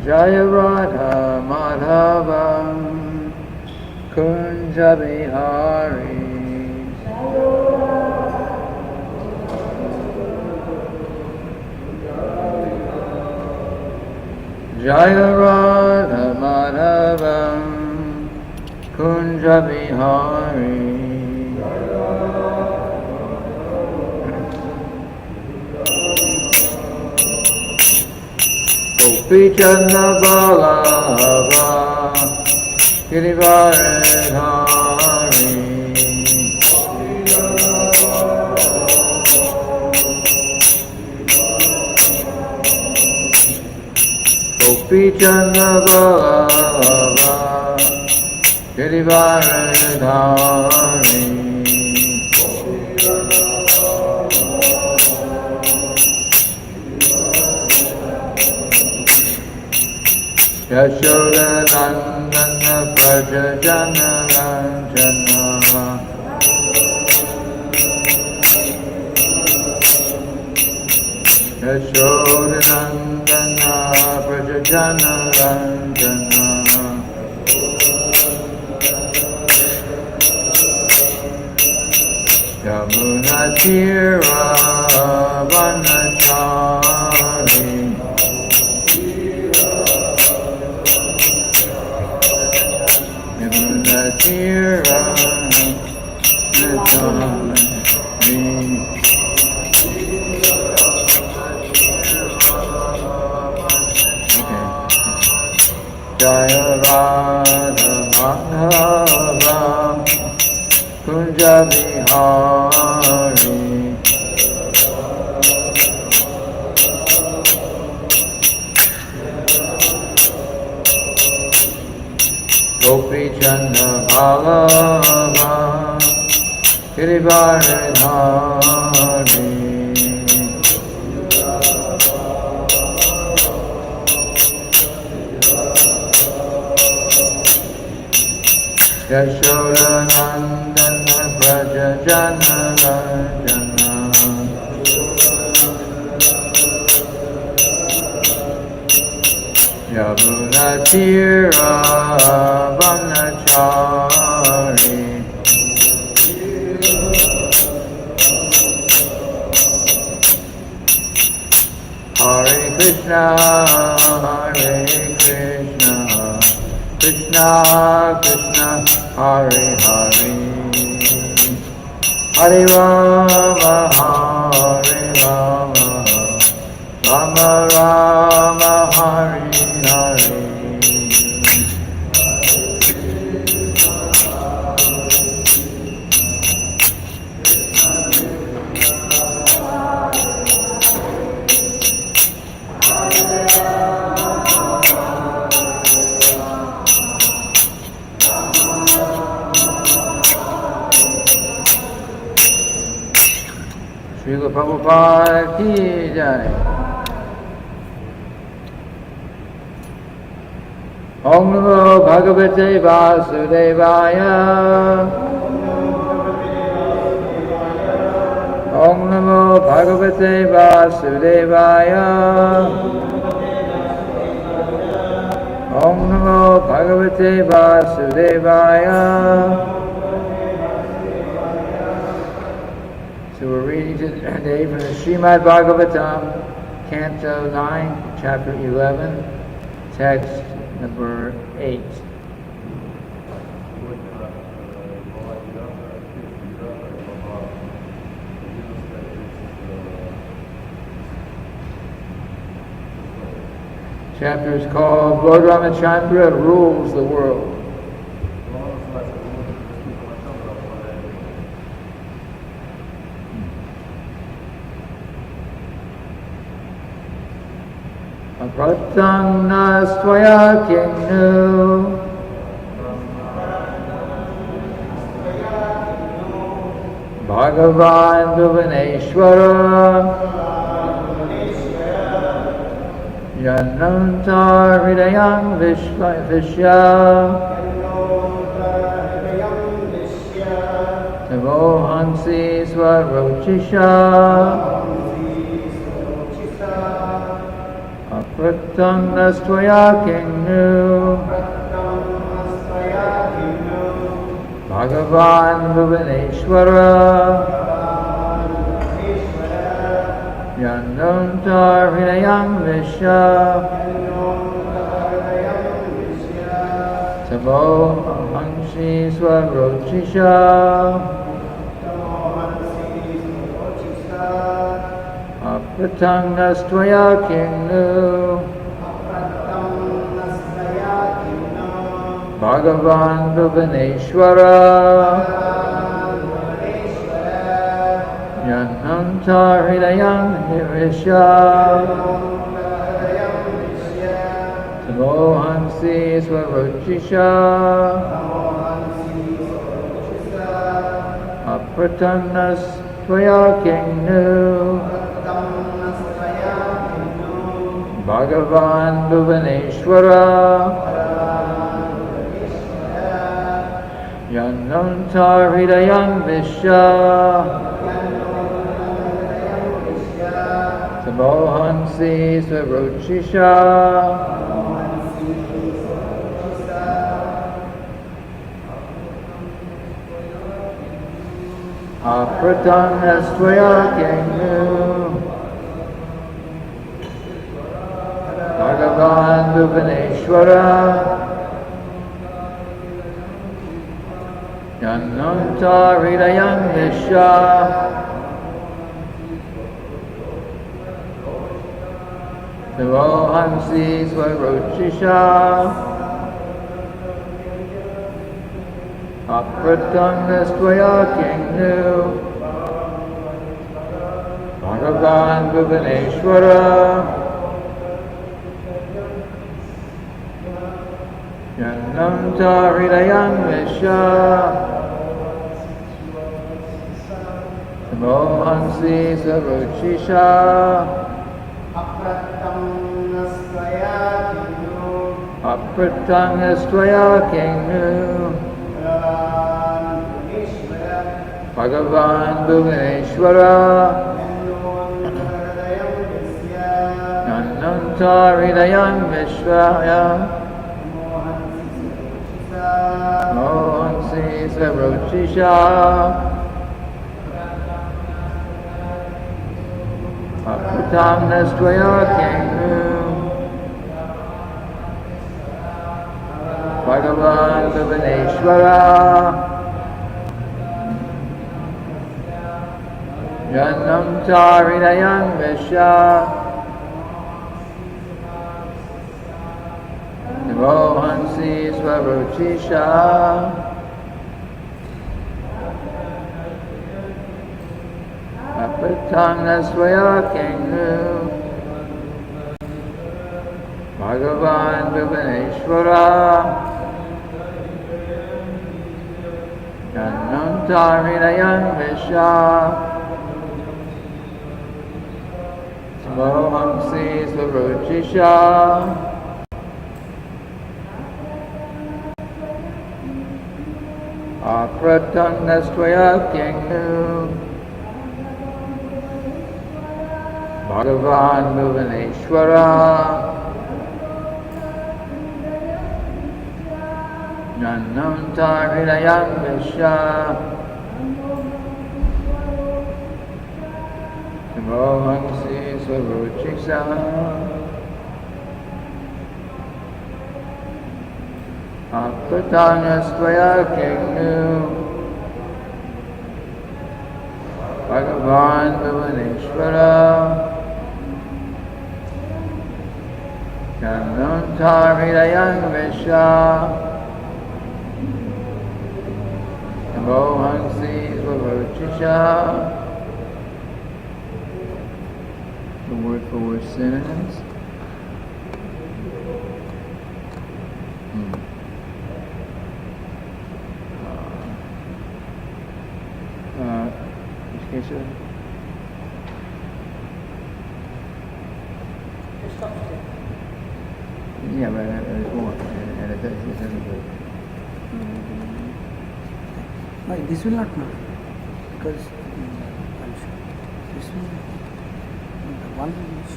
Jaya Radha Madhava Kunja Bihari Jaya Radha Madhava Kunja Bihari Gopi Chandra Balava Girivaradhari Gopi Chandra Balava Girivaradhari Yashoda Nandana Praja Jana Ranjana Yashoda Nandana Praja Jana Ranjana Yamuna Tira Vanachari Tira Jaya Radha Madhava Kunja Bihari Gopi Chandra Balava Girivaradhari Yashoda Nandana Praja Jana Ranjana Yamuna Tira Vanachari Hare Krishna Krishna Krishna Hare Hare Hare Rama Hare Rama Rama Rama Hare Hare Srila Prabhupada ki jai. Om Namo Bhagavate Vasudevaya. Om Namo Bhagavate Vasudevaya. Om Namo Bhagavate Vasudevaya. So we're reading today from the Srimad-bhagavatam, Canto 9, Chapter 11, Text number 8. Chapter is called Lord Ramacandra Rules the World. Pratam nastvaya kinnu Bhagavan Bhuvaneshwara Yanantar Hridayam Vishya Tavohansi Svarochisha Pratangastvaya Kingnu Bhagavan Bhuvaneshwara Yandantar Hridayam Vishya Tamo Hanshi Swarochisha Apratangastvaya Kingnu Bhagavan Bhuvaneshwara Yanantar Hridayam Hirishya Tamohansi Swarochisha Apratangastvaya Kingnu Bhagavan Bhuvaneshwara Yanantar Hridayam Vishya Tamohansi Swarochisha Apratangastvaya Kingnu Bhagavan Bhuvaneshwara Yanantar Hridayam Vishya Tamohansi Swarochisha Apratangastvaya Kingnu Bhagavan Bhuvaneshwara Yanantar Hridayam Vishya Tamohansi Swarochisha Apratangastvaya Kingnu Bhagavan Bhuvaneshwara Yanantar Hridayam Vishya Tamohansi Swarochisha Apratangastvaya Kingnu Bhagavan Bhuvaneshwara Yanantar Hridayam Vishya Tamohansi Swarochisha Apratangastvaya Kingnu Bhagavan Bhuvaneshwara Yanantar Hridayam Vishya Tamohansi Swarochisha Apratangastvaya Kingnu Bhagavan Bhuvaneshwara Yanantar Hridayam Vishya Tamohansi Swarochisha Apratangastvaya Kingnu Bhagavan Bhuvaneshwara Yanantar Hridayam Vishya Tamohansi Swarochisha. The word for word synonyms. Keshav? Yeah, but there's more, and it doesn't good. Why this will not move? Because I'm sure this will the one which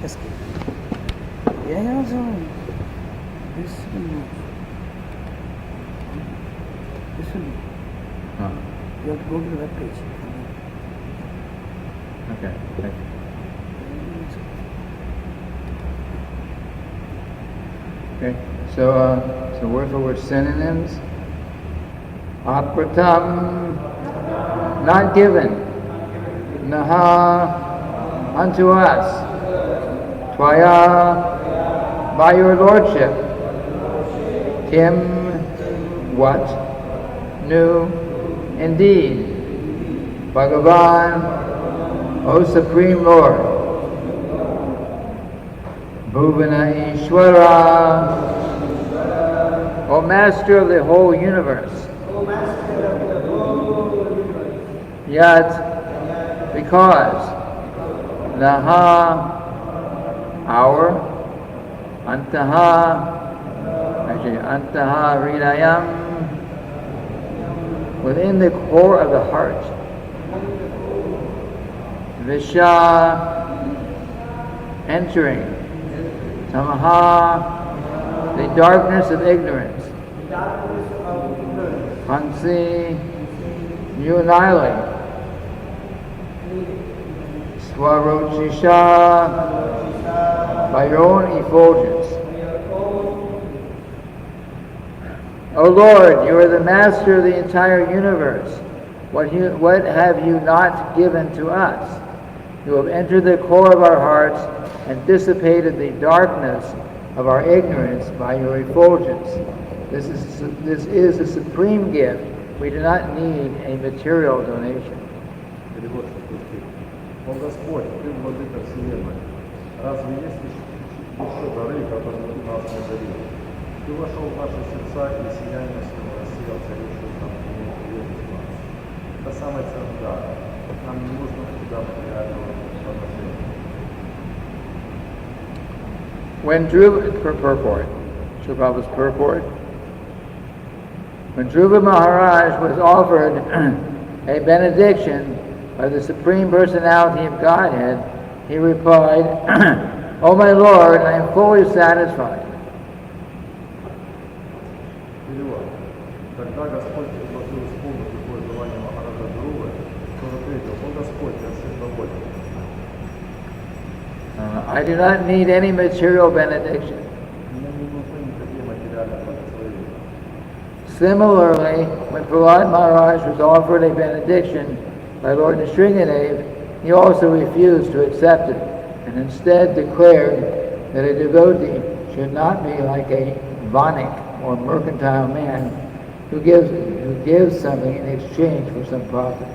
escape. Yeah, also this will be. This will be. Huh. You have to go to the web page. Okay, thank you. Okay, so word for word synonyms. Apratam, not given. Naha, unto us. Tvaya, by your lordship. Kim, what? Nu, indeed. Bhagavan, O Supreme Lord. Bhuvana Ishwara, O Master of the whole universe. Yet, because Naha, our, Antaha Hridayam, within the core of the heart. Visha, entering. Tamaha, the darkness of ignorance. Hansi, you annihilate. Swarochisha, by your own effulgence. O Lord, you are the master of the entire universe. What have you not given to us? You have entered the core of our hearts and dissipated the darkness of our ignorance by your effulgence. This is a supreme gift. We do not need a material donation. О Господь, Ты владыка Вселенной, разве есть еще дары, которые Ты нас не дарил? Ты вошел в наши сердца и сиянием своего рассеял царившую там приветность нас. Это самый ценный дар. Нам не нужно туда материального отношения. When purport, Srila Prabhupada's purport. When Dhruva Maharaj was offered a benediction by the Supreme Personality of Godhead, he replied, O my Lord, I am fully satisfied. Перевод. Когда Господь предложил исполнить любое желание Махараджа Друвы, то ответил: О Господь, я всем доволен. I do not need any material benediction. Мне не нужны никакие материальные благословения. Similarly, when Prahlad Maharaj was offered a benediction by Lord Nrsingadev, he also refused to accept it, and instead declared that a devotee should not be like a vanik or mercantile man who gives something in exchange for some profit.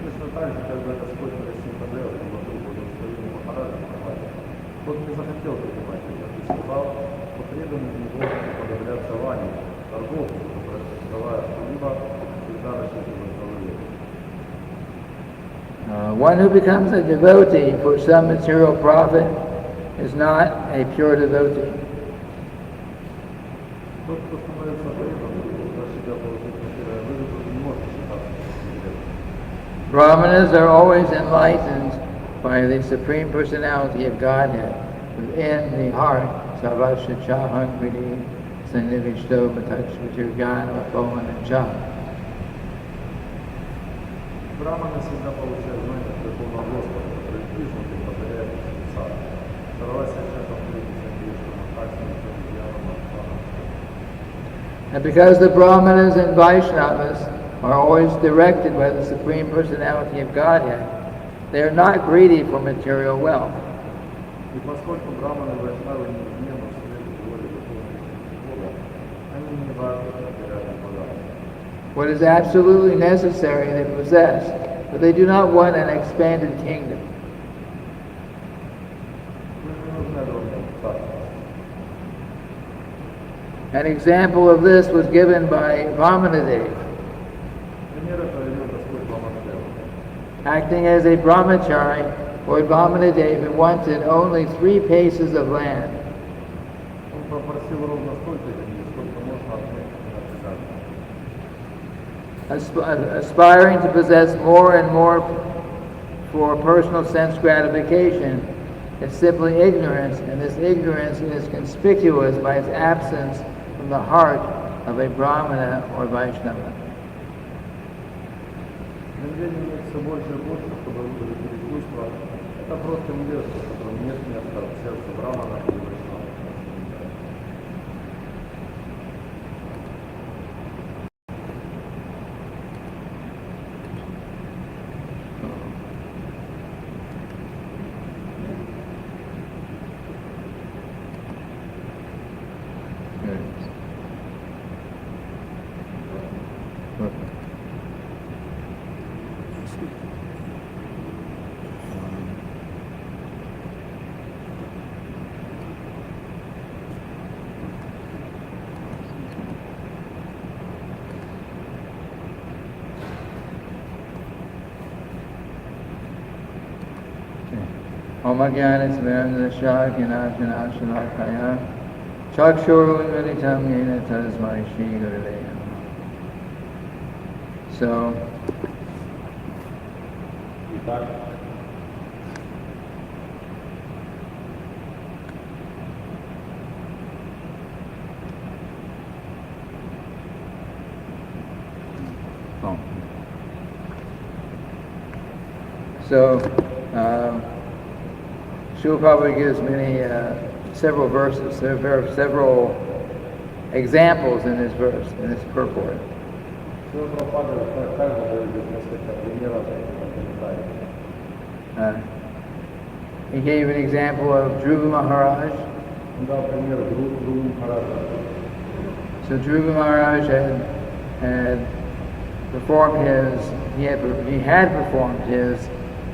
Точно так же, когда Господь Нрсимхадева предложил благословение Махараджа Прабхупаде, тот не захотел принимать это и сказал, что преданные его уподобляться Ване, торговцу, который, продавая что-либо, всегда рассчитывает на выгоду. One who becomes a devotee for some material profit is not a pure devotee. Тот, кто становится преданным, для себя получить материальную выгоду, не может считаться преданным. Brahmanas are always enlightened by the Supreme Personality of Godhead within the heart. Savasya Chahan Kriti Sanivishto Bhatachvitirgana Cha. Брахманы всегда получают знания от Верховного Господа, который признанный благодаря их сердца. Старайся часто встретиться с Кришной, так с ним, And because the Brahmanas and Vaishnavas are always directed by the Supreme Personality of Godhead, they are not greedy for material wealth. И поскольку Брахманы и Вайшнавы неизменно следуют воле Верховного Бога, они не важны материальным богатством. What is absolutely necessary they possess, but they do not want an expanded kingdom. An example of this was given by Vamanadev. Acting as a brahmachari, Lord Vamanadev wanted only 3 paces of land. Aspiring to possess more and more for personal sense gratification. It's simply ignorance, and this ignorance is conspicuous by its absence from the heart of a Brahmana or Vaishnava. Стремление все больше и больше, чтобы удовлетворить чувства, это просто невежество, которому нет места в сердце Брахмана или Вайшнава. Om Ajnana-Smarana-Shalakaya Chakshuru-Militam Yena Tasmai Shri Gurave Namaha. So, Итак, oh. So, Srila Prabhupada gives several verses. There are several examples in this verse, in this purport. Шрила Прабхупада также дает несколько примеров комментариев. He gave an example of Dhruva Maharaj. Он дал пример Dhruva Maharaj. So Dhruva Maharaj had performed he had performed his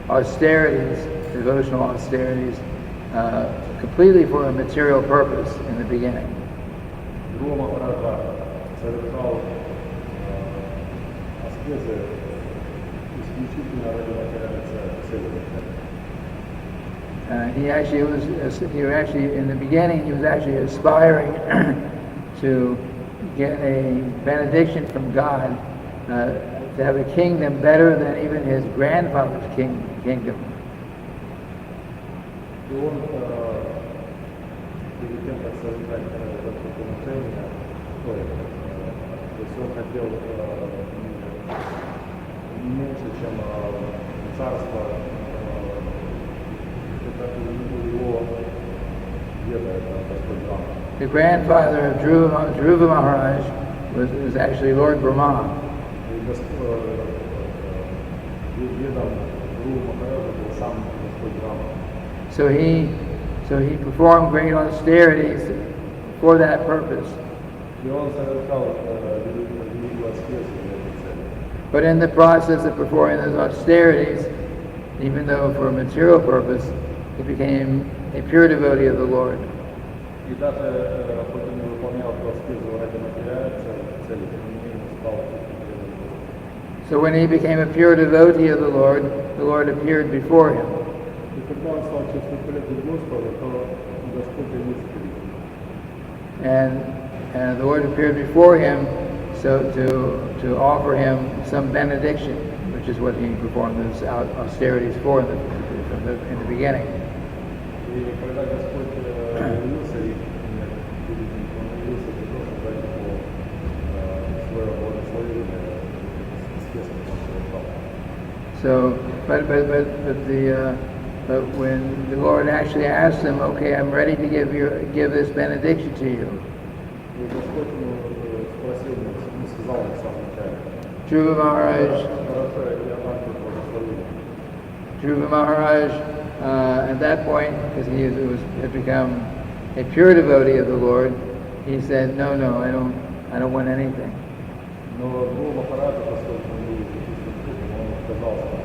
austerities, devotional austerities, completely for a material purpose in the beginning. Dhruva Maharaj совершал аскезы исключительно ради материальной цели. He actually in the beginning he was actually aspiring to get a benediction from God to have a kingdom better than even his grandfather's kingdom. И он перед тем, как совершать это служение, то есть он хотел не меньше, чем царство, это его деда, это Господь Брахма. The grandfather of Dhruva Maharaj was actually Lord Brahma. И дедом Dhruva Maharaj был сам Господь Брахма. So he performed great austerities for that purpose. И он совершал великую аскезу для этой цели. But in the process of performing those austerities, even though for a material purpose, he became a pure devotee of the Lord. И даже хоть он не выполнял эту аскезу ради материальной цели, тем не менее стал So when he became a pure devotee of the Lord appeared before him. И когда он стал чувствовать преданность Господу, то Господь явился перед ним. And the Lord appeared before him so to offer him some benediction, which is what he performed those austerities for in the beginning. И когда Господь явился перед ним, он явился для того, чтобы дать ему свое благословение, естественно, он совершал. So, but when the Lord actually asked him, okay, I'm ready to give this benediction to you. И Господь ему спросил, не сказал ему в самом начале. Dhruva Maharaj, at that point, because he had become a pure devotee of the Lord, he said, no, I don't want anything. Но Dhruva Maharaj, поскольку он был чистым духом, он отказался,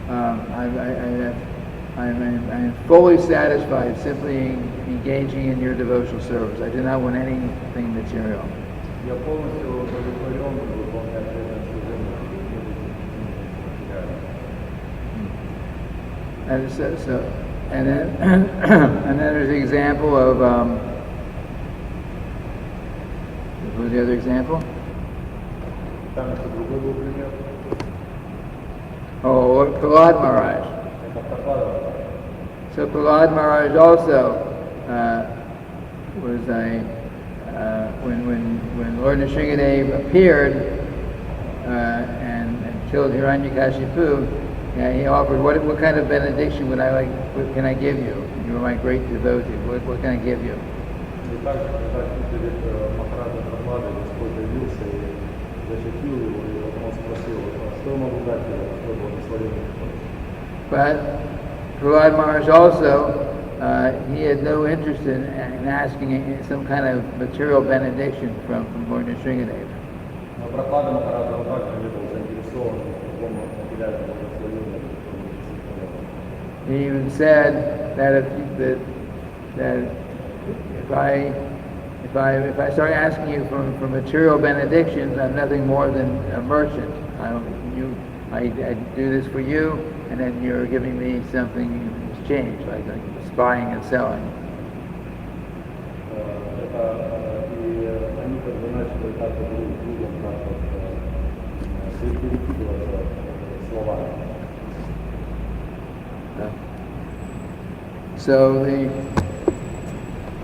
I am fully satisfied simply engaging in your devotional service. I do not want anything material. Я полностью удовлетворен выполнять это служение. And then there's the example of what was the other example? Там еще другой был пример. Oh, Prahlad Maharaj. So Prahlad Maharaj also was when Lord Nrsingadev appeared and killed Hiranyakashipu, he offered, what kind of benediction would I like? What can I give you? You are my great devotee. What can I give you? But Prahlad Maharaj also, he had no interest in asking some kind of material benediction from Lord Nrsingadev. He even said that if I start asking you for material benedictions, I'm nothing more than a merchant. I do this for you, and then you're giving me something in exchange, like buying and selling. So in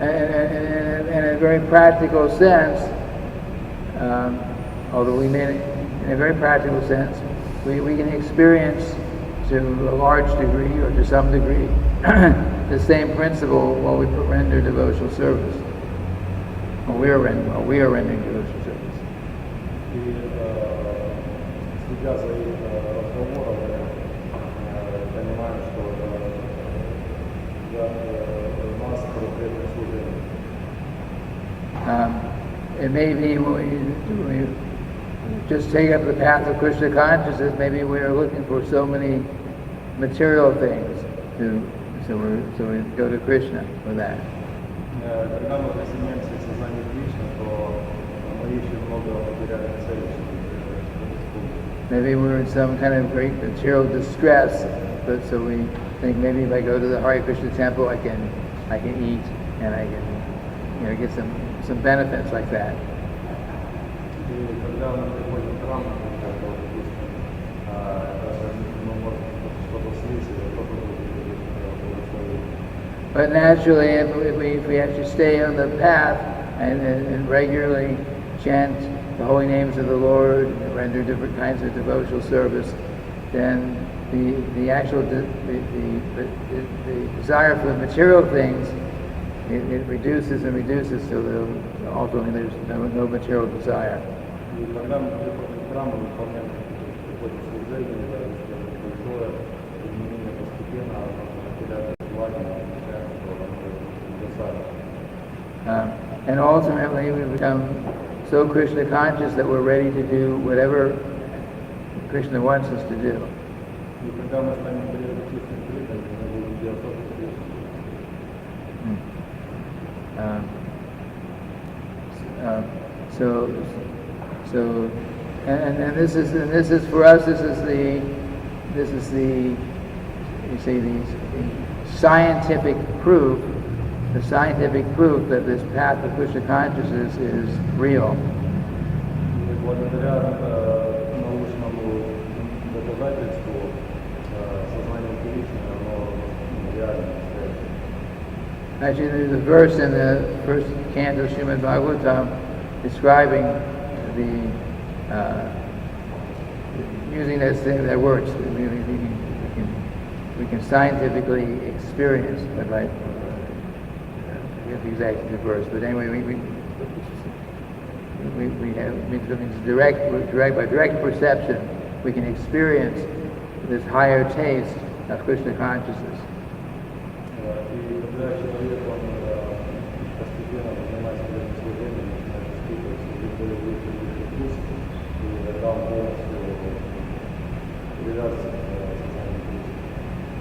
a very practical sense, although we may, in a very practical sense, we can experience to a large degree or to some degree the same principle while we render devotional service. While we are rendering devotional service. It may be we just take up the path of Krishna consciousness. Maybe we are looking for so many material things, so we go to Krishna for that. Maybe we're in some kind of great material distress, but so we think maybe if I go to the Hare Krishna temple, I can eat and I can get some benefits like that. But naturally, if we actually stay on the path and regularly chant the holy names of the Lord, and render different kinds of devotional service, then the actual the desire for material things it reduces and reduces till ultimately there's no material desire. And ultimately we become so Krishna conscious that we're ready to do whatever Krishna wants us to do. And this is for us. This is the scientific proof. The scientific proof that this path of Krishna consciousness is real. Actually, there's a verse in the first canto of Srimad-bhagavatam describing using that words. We can scientifically experience, but I forget the exact verse. But anyway, we have by direct perception we can experience this higher taste of Krishna consciousness.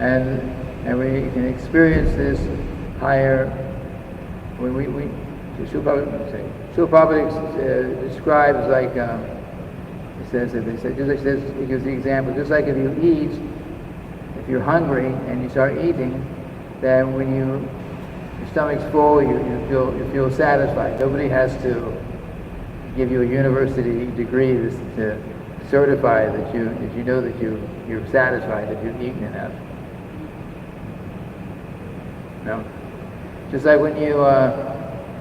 And we can experience this higher. Srila Prabhupada describes like he gives the example, just like if you eat, if you're hungry and you start eating, then when your stomach's full, you feel satisfied. Nobody has to give you a university degree to certify that you know that you you're satisfied that you've eaten enough. No? Just like when you,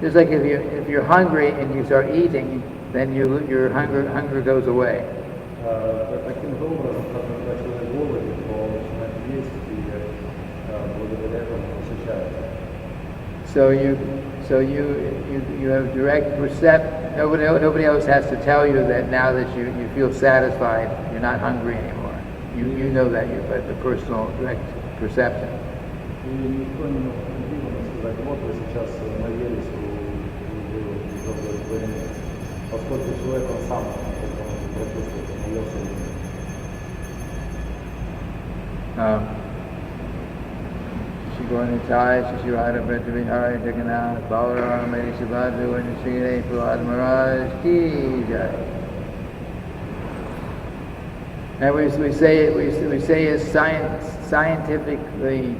just like if you're hungry and you start eating, then your hunger goes away. Таким же образом, как когда человек голоден, то он начинает есть и благодаря этому насыщается. So you have direct percept. Nobody else has to tell you that now that you feel satisfied, you're not hungry anymore. You know that you have the personal direct perception. И никто не может сказать, вот вы сейчас наелись, вы удовлетворены. Поскольку человек он сам прочувствует, наелся. Shigonitai, Shishivada, Bretavihari, Jagannath, Balaram, Mary Shivadu, and Sri Prahlad Maharaj Ki Jai. And we say it's scientifically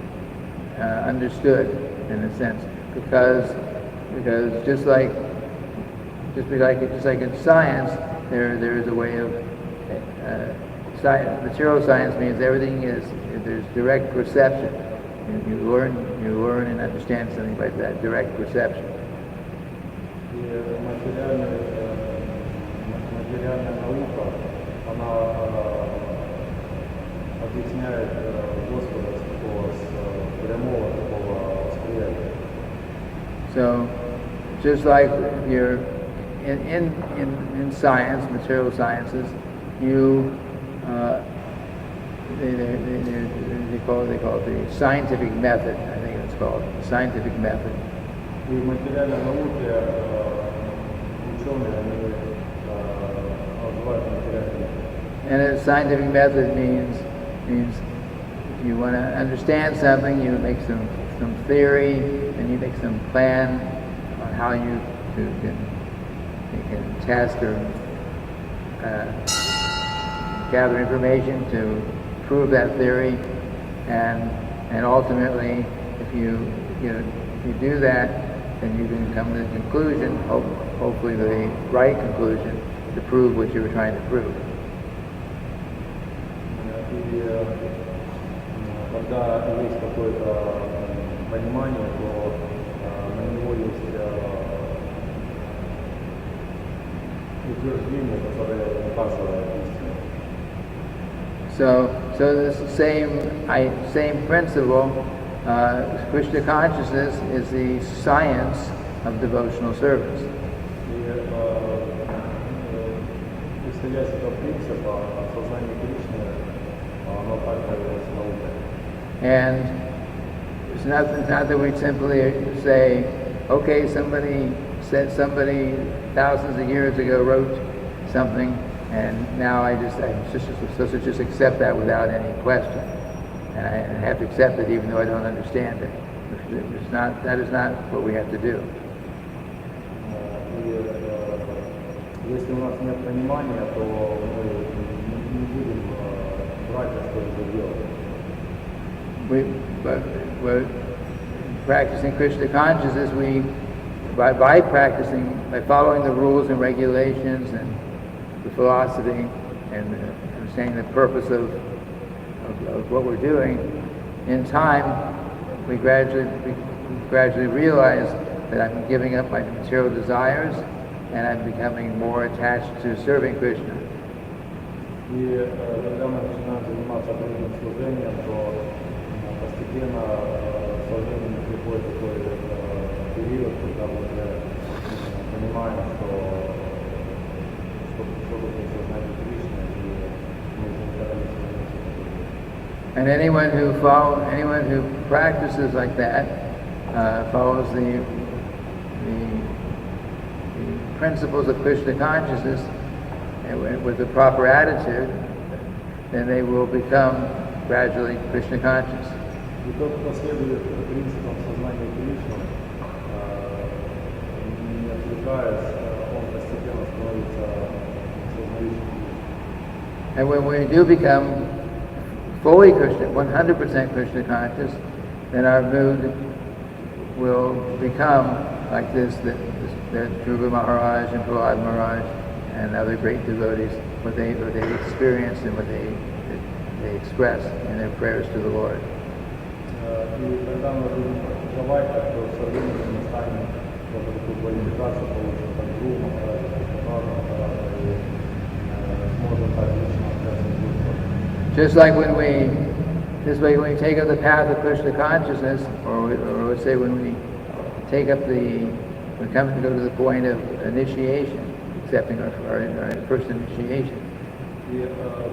understood in a sense, because just like in science, there is a way of material science means everything there's direct perception. You learn and understand something by that direct perception. Материальная наука, она объясняет Господа с прямого такого восприятия. So, just like you're in science, material sciences, they call it the scientific method. I think it's called the scientific method. И в материальной науке ученые называют материальной методом. And a scientific method means if you want to understand something, you make some theory, and you make some plan on how you can test or gather information to prove that theory, and ultimately, if you do that, then you can come to the conclusion, hopefully the right conclusion, to prove what you were trying to prove. И когда есть какое-то понимание, то на него есть утверждение, которое указывает истину. So this same principle, Krishna consciousness is the science of devotional service. Исходя из этого принципа, осознание Кришны, оно также является наукой. And it's not that we simply say, okay, somebody thousands of years ago wrote something, and now I'm supposed to just accept that without any question, and I have to accept it even though I don't understand it. That is not what we have to do. Если у нас нет понимания, то мы не будем брать, что это делать. But practicing Krishna consciousness, by following the rules and regulations and the philosophy and understanding the purpose of what we're doing, in time we gradually realize that I'm giving up my material desires and I'm becoming more attached to serving Krishna. И когда мы начинаем заниматься Божьим служением, то постепенно служение приходит такой период, когда мы уже понимаем, что чтобы сознание Кришны, и мы уже никогда не служим. And anyone who practices like that, follows the principles of Krishna consciousness with the proper attitude, then they will become gradually Krishna conscious. И тот, кто следует принципам сознания Кришны, не отвлекаясь, он постепенно становится сознающим. And when we do become fully Krishna, 100% Krishna conscious, then our mood will become like this, that Dhruva Maharaj and Prahlad Maharaj and other great devotees, what they experienced and what they they express in their prayers to the Lord. И когда мы будем практиковать, то со временем мы станем вот такую квалификацию получим как друг, и сможем так лично общаться с Господом. Just like when we take up the path of Krishna consciousness, or let's say when we come to go to the point of initiation, accepting our first initiation. И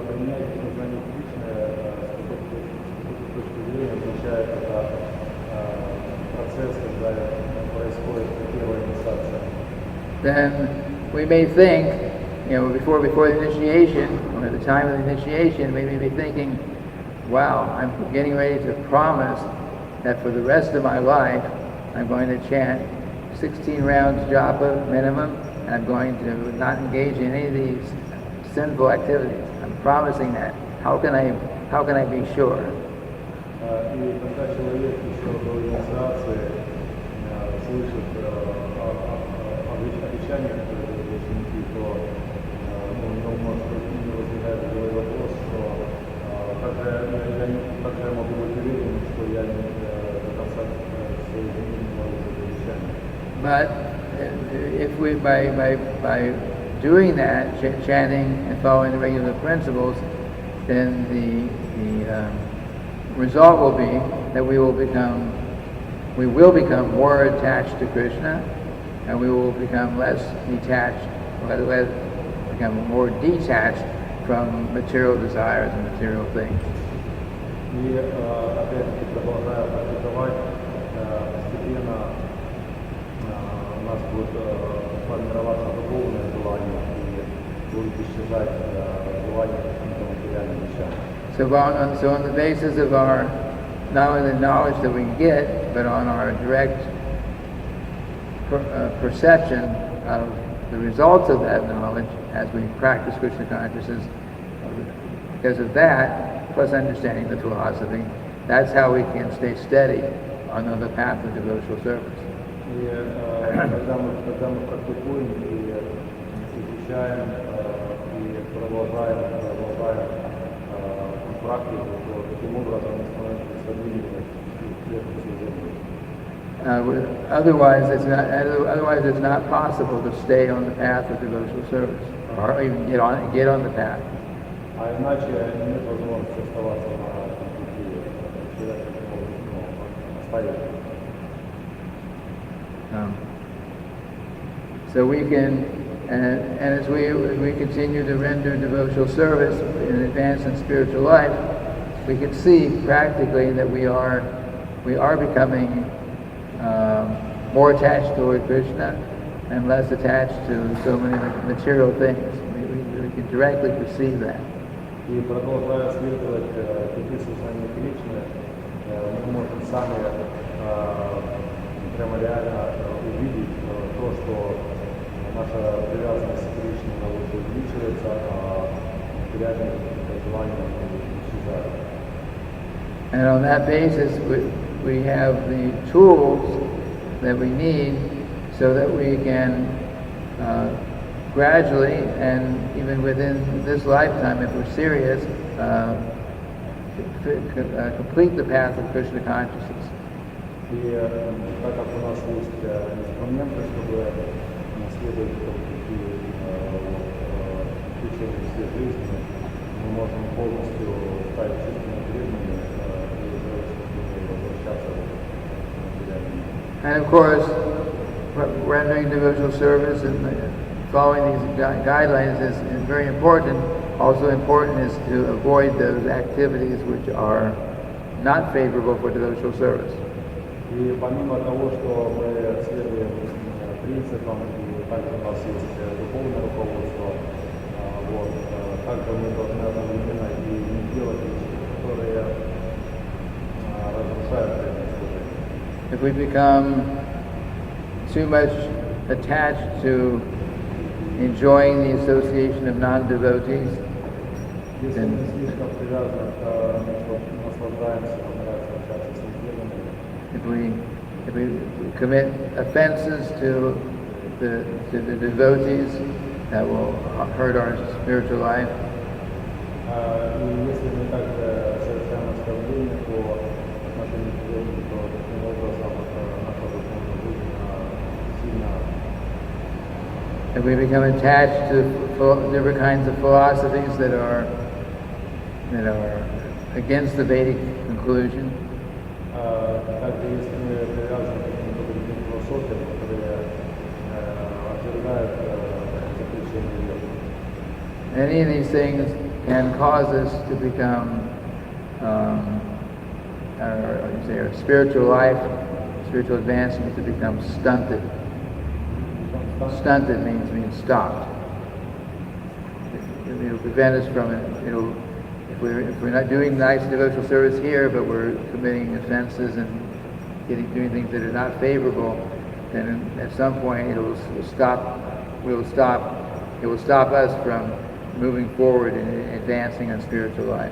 поменять сознание Кришны с такой точки зрения означает это процесс, когда происходит первая инициация. Then we may think, before the initiation, or at the time of the initiation, we may be thinking, wow, I'm getting ready to promise that for the rest of my life, I'm going to chant 16 rounds japa minimum, and I'm going to not engage in any of these sinful activities. I'm promising that. How can I be sure? И когда человек еще до инициации слышит обещания, которые ученики, то у него может возникает такой вопрос, что как же я могу быть уверен, что я до конца своей жизни не могу это обещание. But if we by doing that, chanting and following the regular principles, then the result will be that we will become more attached to Krishna, and we will become less detached, become more detached from material desires and material things. И опять-таки продолжая практиковать, постепенно у нас будет формироваться духовное желание и будет исчезать желание к каким-то материальным вещам. So on the basis of our, not only the knowledge that we get, but on our direct perception of the results of that knowledge as we practice Krishna consciousness, because of that, plus understanding the philosophy, that's how we can stay steady on the path of devotional service. И когда мы практикуем и изучаем и продолжаем практику, то таким образом мы становимся стабильными и крепкими служением. Otherwise, it's not possible to stay on the path of devotional service, or even get on the path. А иначе нет возможности оставаться на пути, человек оставить. So we can, and as we continue to render devotional service in advance in spiritual life, we can see practically that we are becoming more attached toward Krishna and less attached to so many material things. We can directly perceive that. И продолжая следовать пути сознания Кришны, мы можем сами прямо реально увидеть то, что наша привязанность к Кришне увеличивается, а материальные желания исчезают. And on that basis, we have the tools that we need so that we can gradually, and even within this lifetime, if we're serious, complete the path of Krishna consciousness. И так как у нас есть инструменты, чтобы следовать по пути в течение всей жизни, мы можем полностью стать чистыми преданными и возвращаться к материальному. And of course, rendering devotional service and following these guidelines is very important. Also important is to avoid those activities which are not favorable for devotional service. И помимо того, что мы следуем принципам, и также у нас есть духовное руководство, также мы должны одновременно и не делать вещи, которые разрушают преданное служение. If we become too much attached to enjoying the association of non-devotees, Если мы слишком привязаны к наслаждаемся, нравится общаться с неверными, if we commit offenses to the devotees that will hurt our spiritual life, и если мы также If we become attached to different kinds of philosophies that are against the Vedic conclusion, Также если мы привязаны к каким-то другим философиям, которые отвергают заключение веры, any of these things can cause us to become, our spiritual life, spiritual advancement to become stunted. Stunted means stopped. It'll prevent us from it. If we're not doing nice devotional service here, but we're committing offenses and doing things that are not favorable, then at some point it will stop us from moving forward and advancing on spiritual life.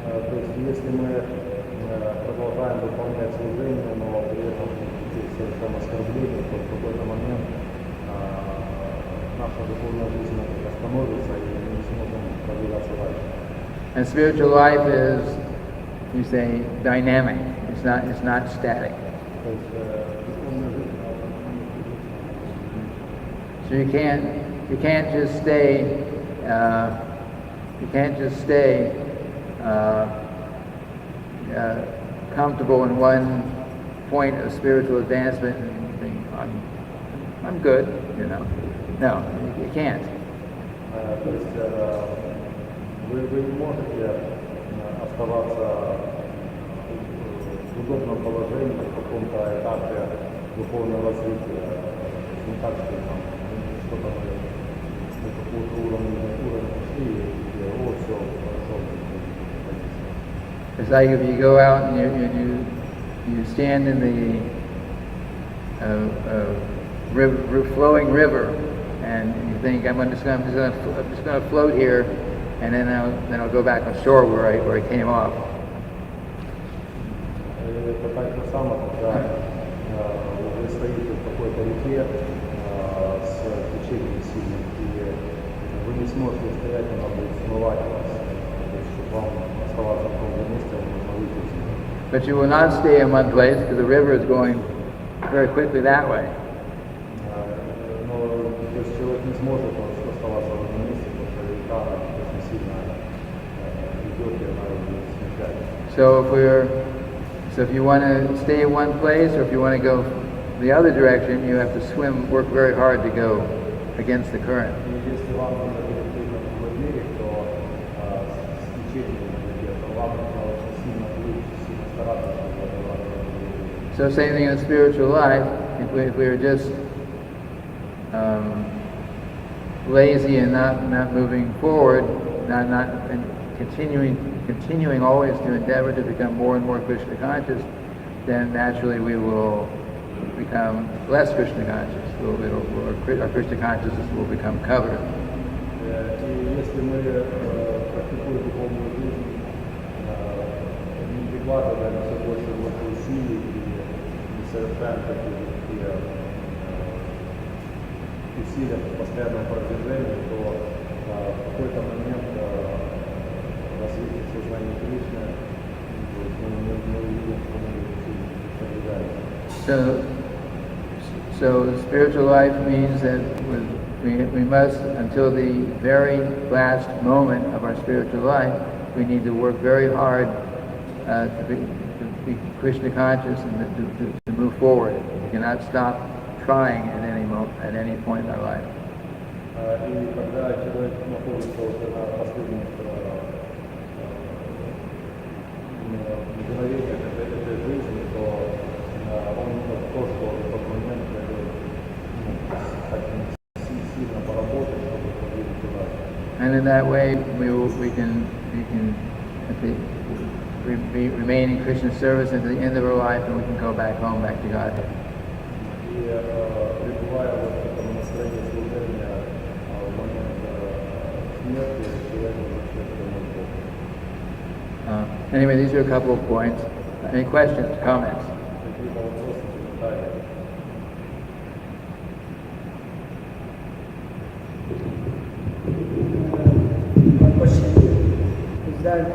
То есть если мы продолжаем выполнять служение, но при этом совершаем оскорбление, то в какой-то момент наша духовная жизнь остановится, и мы не сможем продвигаться дальше. And spiritual life is, you say, dynamic. It's not static. То есть духовная жизнь So you can't just stay comfortable in one point of spiritual advancement and think, I'm good, you know. No, you can't. То есть вы не можете оставаться в удобном положении в каком-то этапе духовного развития. Не так, что там что-то на какой-то уровень пошли, и все хорошо. It's like if you go out and you stand in the flowing river, and you think I'm just going to float here, and then I'll go back on shore where I came off. Это так же самое, когда вы стоите в какой-то реке с течением сильным, и вы не сможете стоять, надо будет смывать вас, чтобы вам оставаться в том же месте, нужно выйти. But you will not stay in one place because the river is going very quickly that way. Но то есть человек не сможет оставаться в одном месте, потому что река очень сильно идет, и она будет смещать. So if you want to stay in one place, or if you want to go the other direction, you have to work very hard to go against the current. И если вам нужно перейти на другой берег, то с течением реки, то вам нужно очень сильно плыть, сильно стараться, чтобы это. So same thing in spiritual life. If we are just lazy and not moving forward, and continuing always to endeavor to become more and more Krishna conscious, then naturally we will become less Krishna conscious. Our Krishna consciousness will become covered. И если мы практикуем духовную жизнь, не прикладываем все больше и больше усилий и не совершаем такие усилия в постоянном продвижении, то в какой-то момент развитие сознания Кришны мы увидим, что мы продвигаемся. So spiritual life means that we must, until the very last moment of our spiritual life, we need to work very hard to be Krishna conscious and to move forward. We cannot stop trying at any point in our life. И когда человек находится уже на последних мгновениях этой жизни, то он то, что в тот момент сильно поработать, чтобы продвинуться дальше. And in that way, we can remain in Krishna service until the end of our life, and we can go back home, back to Godhead. И пребывая в этом настроении служения в момент смерти, человек уже все Богу. Anyway, these are a couple of points. Any questions, comments? Какие-то вопросы, комментарии? My question is that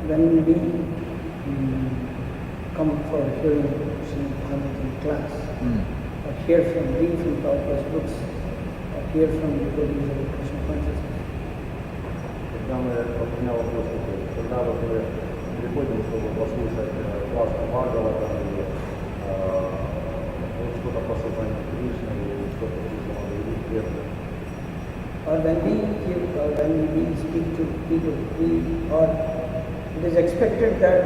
when we come for hearing Srimad-bhagavatam Class, or hear from read from Prabhupada's books, hear from devotees about Krishna consciousness. Когда мы, вот у меня вопрос такой, когда вот мы приходим, чтобы послушать класс Бхагаватам или вот что-то по сознанию Кришны или что-то Кришна, Or when we give, or when we speak to people, or it is expected that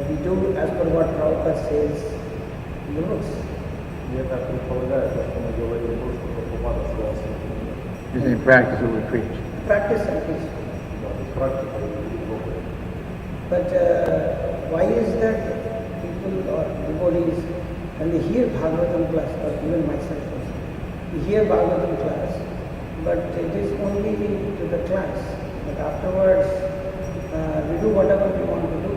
we do as per what Prabhupada says in the books. я так предполагаю, что мы говорим то, что Прабхупада сказал в книге. Just in practice what we preach. Practice and preach. Да, то есть практика и проповедь. But why is that people or devotees, when they hear Bhagavatam class, or even myself also, we hear Bhagavatam class, but it is only to the class. But afterwards, we do whatever we want to do.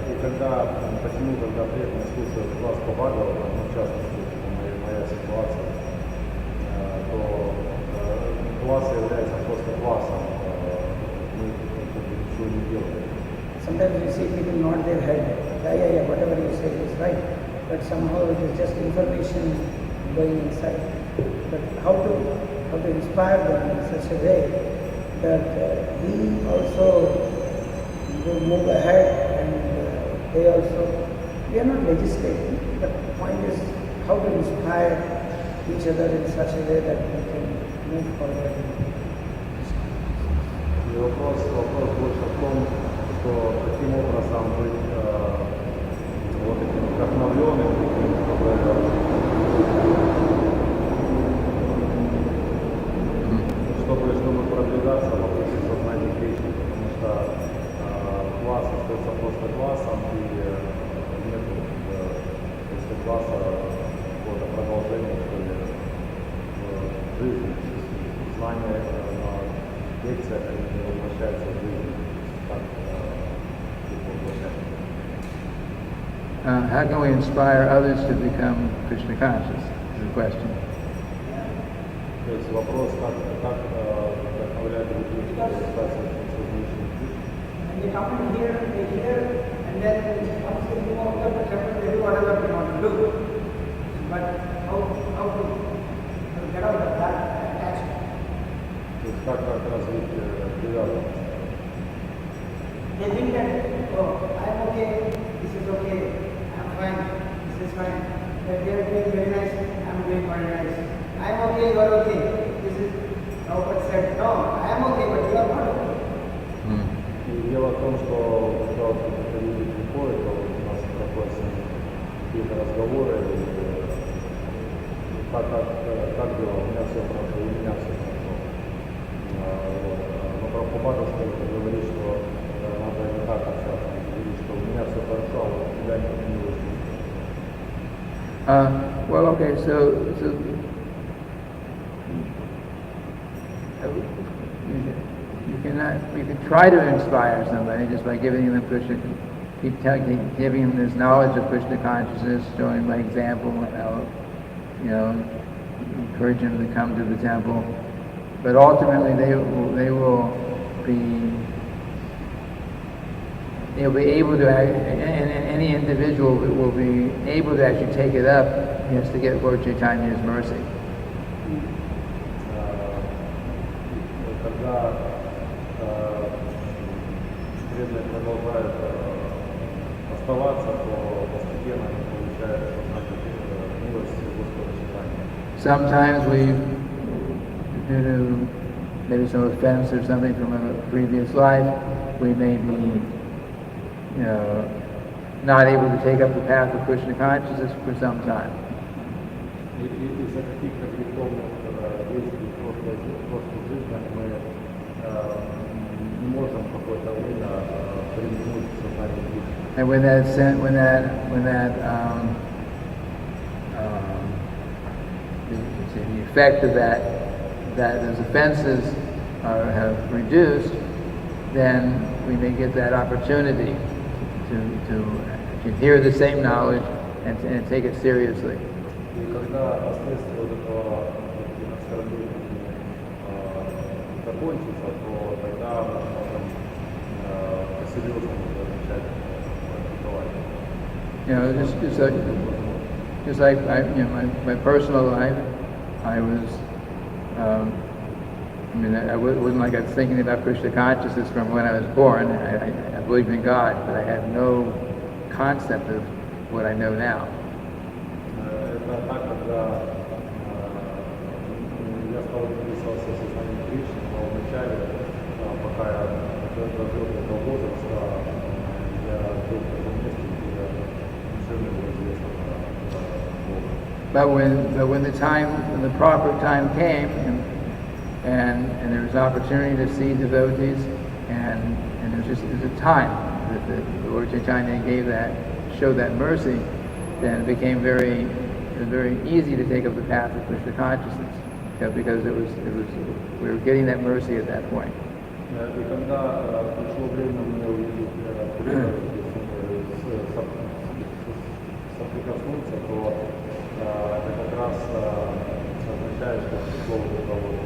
И когда, почему, когда приятно слушаю класс по Бхагаватам, ну, в частности, моя ситуация, то класс является просто классом, мы ничего не делаем. Sometimes you see people nod their head, yeah, whatever you say is right, but somehow it is just information going inside. But how to inspire them in such a way that we also will move ahead and they also, we are not legislating, but the point is how to inspire each other in such a way that we can move forward. И вопрос больше в том, что каким образом быть вот этим вдохновленным, чтобы продвигаться по пути сознания Кришны, потому что класс остается просто классом и нет после класса какого-то продолжения, что ли, в жизни. Знания на лекциях не воплощаются в жизнь, как воплощаются. How can we inspire others to become Krishna conscious? Is the question. То есть вопрос, как вдохновлять людей, чтобы стать сознательным Кришной. And they come in here, they hear, and then once they move out of the temple, they do whatever they want to do. But how to get out of that attachment? То есть как развить привязанность. They think that, oh, I'm okay, this is okay, I'm fine, this is fine. That they are doing very nice, I'm doing very nice. I'm okay, you are okay. This is Prabhupada said, no, I am okay, but you are not okay. И дело в том, что когда вот какие-то люди приходят, то у нас проходят с ними какие-то разговоры, как дела, у меня все хорошо, у меня все хорошо. Вот. Но Прабхупада говорит, что надо не так общаться, говорит, что у меня все хорошо, а вот у тебя не очень. Well, okay, so you can try to inspire somebody just by giving them Krishna, giving them this knowledge of Krishna consciousness, showing by example, encouraging them to come to the temple. But ultimately, they'll be able to, and any individual will be able to actually take it up. He has to get Lord Chaitanya's mercy. Когда преданные продолжают оставаться, то постепенно они получают милость Господа Чайтаньи. Sometimes due to maybe some offense or something from a previous life, we may be, not able to take up the path of Krishna consciousness for some time. Из-за каких-то греховных действий в прошлых жизнях мы не можем какое-то время примкнуть к сознанию Кришны. And when the effect of that those offenses have reduced, then we may get that opportunity to hear the same knowledge and take it seriously. И когда последствия вот этого оскорбления закончится, то тогда мы можем по-серьезному начать практиковать. Just like my personal life, I was, wasn't like I was thinking about Krishna consciousness from when I was born. I believed in God, but I had no concept of what I know now. Это так, когда я стал интересоваться сознанием Кришны, но вначале, пока я дожил до этого возраста, я жил в таком месте, где я ничего не было известно про Бога. But when the proper time came, and there was opportunity to see devotees, and there was a time that the Lord Chaitanya showed that mercy, then it became very easy to take up the path of Krishna consciousness, because we were getting that mercy at that point. И когда пришло время мне увидеть соприкоснуться, то это как раз означает, что пришло вот это вот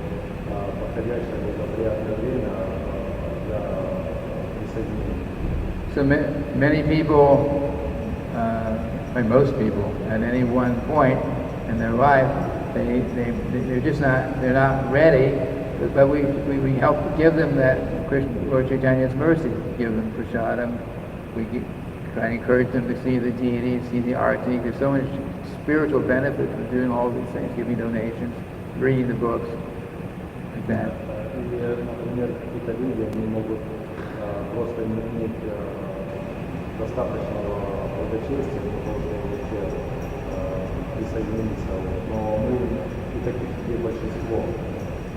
подходящее благоприятное время для присоединения. So many people, most people, at any one point in their life, they're not ready, but we help give them that Lord Chaitanya's mercy, give them prasadam. We try to encourage them to see the deity, see the arti. There's so much spiritual benefit from doing all these things, giving donations, reading the books, like that. Например, какие-то люди, они могут просто не иметь достаточного благочестия для того, чтобы вообще присоединиться. Но мы и таких людей большинство.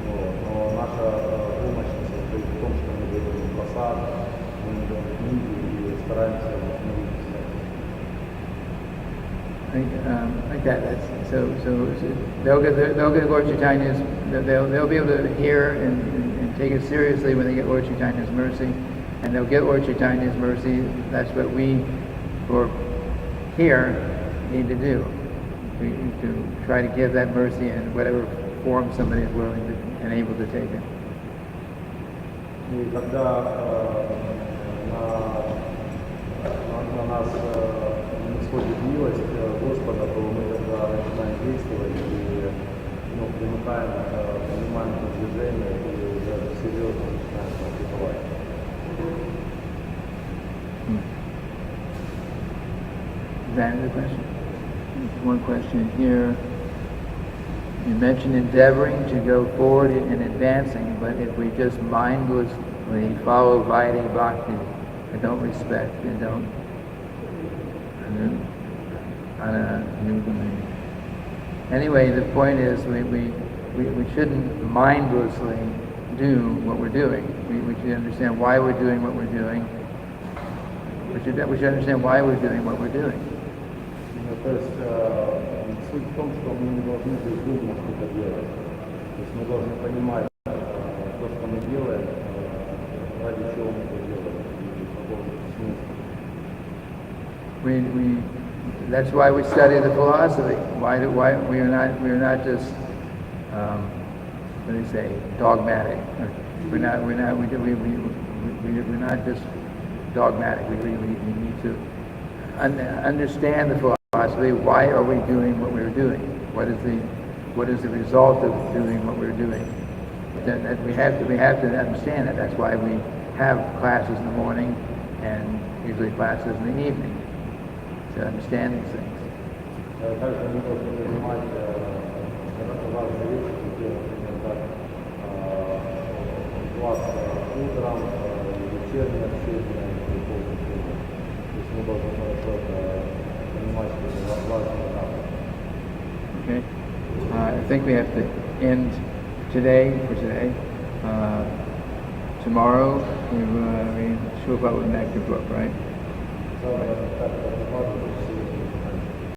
Но наша помощь состоит в том, что мы даем просад, мы даем книги и стараемся обновить себя. Like that. So they'll get Lord Chaitanya's. They'll be able to hear and take it seriously when they get Lord Chaitanya's mercy, and they'll get Lord Chaitanya's mercy. That's what we who are here need to do. To try to give that mercy in whatever form somebody is willing to and able to take it. И когда на нас не сходит милость Господа, то мы тогда начинаем действовать и примыкаем, понимаем это движение и уже серьезно начинаем практиковать. Is that the question? One question here. You mentioned endeavoring to go forward in advancing, but if we just mindlessly follow Vaidhi Bhakti and don't respect and don't anyway, the point is we shouldn't mindlessly do what we're doing. We should understand why we're doing what we're doing. We should understand why we're doing what we're doing. То есть суть в том, что мы не должны бездумно что-то делать. То есть мы должны понимать то, что мы делаем, ради чего мы это делаем, и какой смысл. That's why we study the philosophy. Why we are not just what do you say, dogmatic. We're not just dogmatic. We need to understand the philosophy. Why are we doing what we're doing? What is the result of doing what we're doing? That we have to understand that. That's why we have classes in the morning and usually classes in the evening, to understand these things. Также мы должны понимать важные вещи, например, как класс утром, вечернее общение, то есть мы должны хорошо понимать, что это важно. Okay. I think we have to end today. Tomorrow we show up with an active book, right?